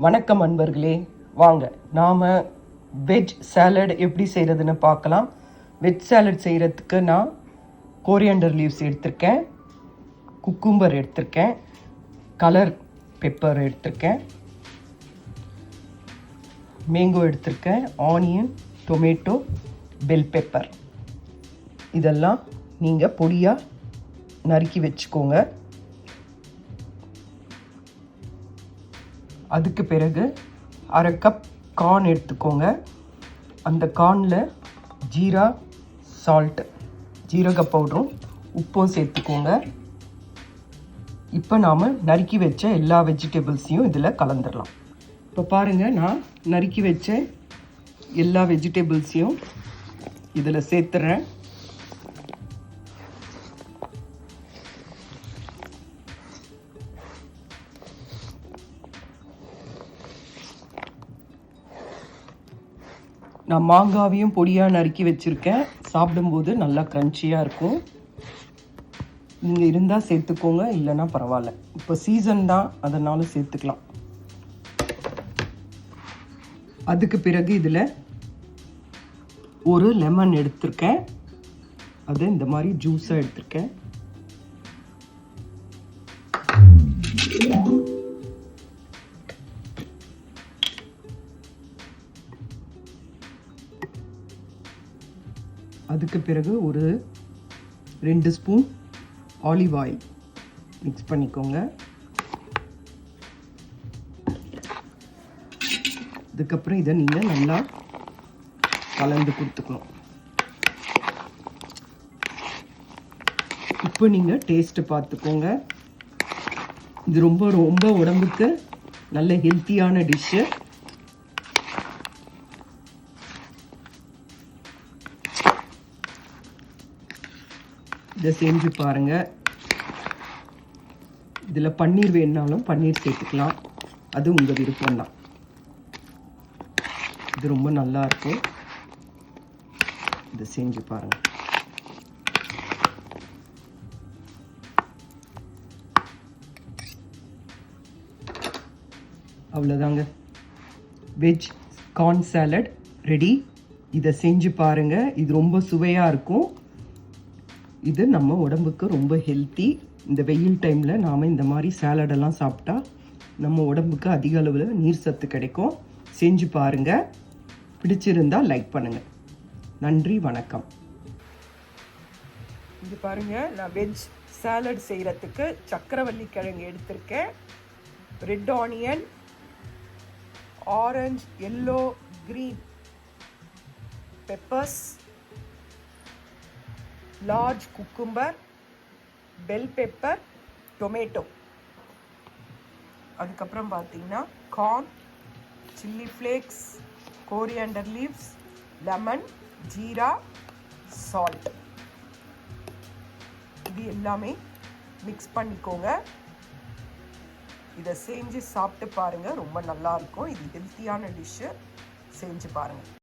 வணக்கம் அன்பர்களே, வாங்க நாம் வெஜ் சாலட் எப்படி செய்கிறதுன்னு பார்க்கலாம். வெஜ் சாலட் செய்கிறதுக்கு நான் கோரியண்டர் லீவ்ஸ் எடுத்திருக்கேன், குக்கும்பர் எடுத்திருக்கேன், கலர் பெப்பர் எடுத்திருக்கேன், மேங்கோ எடுத்திருக்கேன், ஆனியன், டொமேட்டோ, பெல் பெப்பர். இதெல்லாம் நீங்கள் பொடியாக நறுக்கி வச்சுக்கோங்க. அதுக்கு பிறகு அரை கப் கார்ன் எடுத்துக்கோங்க. அந்த கார்னில் ஜீரா, சால்ட்டு, ஜீரக பவுடரும் உப்பும் சேர்த்துக்கோங்க. இப்போ நாம் நறுக்கி வச்ச எல்லா வெஜிடபிள்ஸையும் இதில் கலந்துடலாம். இப்போ பாருங்கள், நான் நறுக்கி வச்ச எல்லா வெஜிடபிள்ஸையும் இதில் சேர்த்துறேன். நான் மாங்காவையும் பொடியாக நறுக்கி வச்சுருக்கேன். சாப்பிடும்போது நல்லா க்ரன்ச்சியாக இருக்கும். நீங்கள் இருந்தால் சேர்த்துக்கோங்க, இல்லைன்னா பரவாயில்ல. இப்போ சீசன் தான், அதனால் சேர்த்துக்கலாம். அதுக்கு பிறகு இதில் ஒரு லெமன் எடுத்திருக்கேன். அது இந்த மாதிரி ஜூஸாக எடுத்திருக்கேன். அதுக்கு பிறகு ஒரு 2 ஸ்பூன் ஆலிவ் ஆயில் மிக்ஸ் பண்ணிக்கோங்க. அதுக்கப்புறம் இதை நீங்கள் நல்லா கலந்து கொடுத்துக்கணும். இப்போ நீங்கள் டேஸ்ட்டு பார்த்துக்கோங்க. இது ரொம்ப ரொம்ப உடம்புக்கு நல்ல ஹெல்த்தியான டிஷ்ஷு. இதை செஞ்சு பாருங்கள். இதில் பன்னீர் வேணுனாலும் பன்னீர் சேர்த்துக்கலாம், அது உங்கள் விருப்பம்தான். இது ரொம்ப நல்லா இருக்கும். இதை செஞ்சு பாருங்கள். அவ்வளோதாங்க, வெஜ் கார்ன் சாலட் ரெடி. இதை செஞ்சு பாருங்கள். இது ரொம்ப சுவையாக இருக்கும். இது நம்ம உடம்புக்கு ரொம்ப ஹெல்த்தி. இந்த வெயில் டைமில் நாம் இந்த மாதிரி சாலடெல்லாம் சாப்பிட்டா நம்ம உடம்புக்கு அதிக அளவில் நீர் சத்து கிடைக்கும். செஞ்சு பாருங்கள். பிடிச்சிருந்தால் லைக் பண்ணுங்கள். நன்றி, வணக்கம். இது பாருங்கள், நான் வெஜ் சாலட் செய்கிறதுக்கு சக்கரவள்ளி கிழங்கு எடுத்திருக்கேன். Red onion, orange, yellow, green peppers, large cucumber, bell pepper, tomato. அதுக்கப்புறம் பார்த்தீங்கன்னா corn, chili flakes, coriander leaves, lemon, jeera, salt. இது எல்லாமே மிக்ஸ் பண்ணிக்கோங்க. இதை செஞ்சு சாப்பிட்டு பாருங்கள், ரொம்ப நல்லாயிருக்கும். இது ஹெல்த்தியான டிஷ்ஷு. செஞ்சு பாருங்கள்.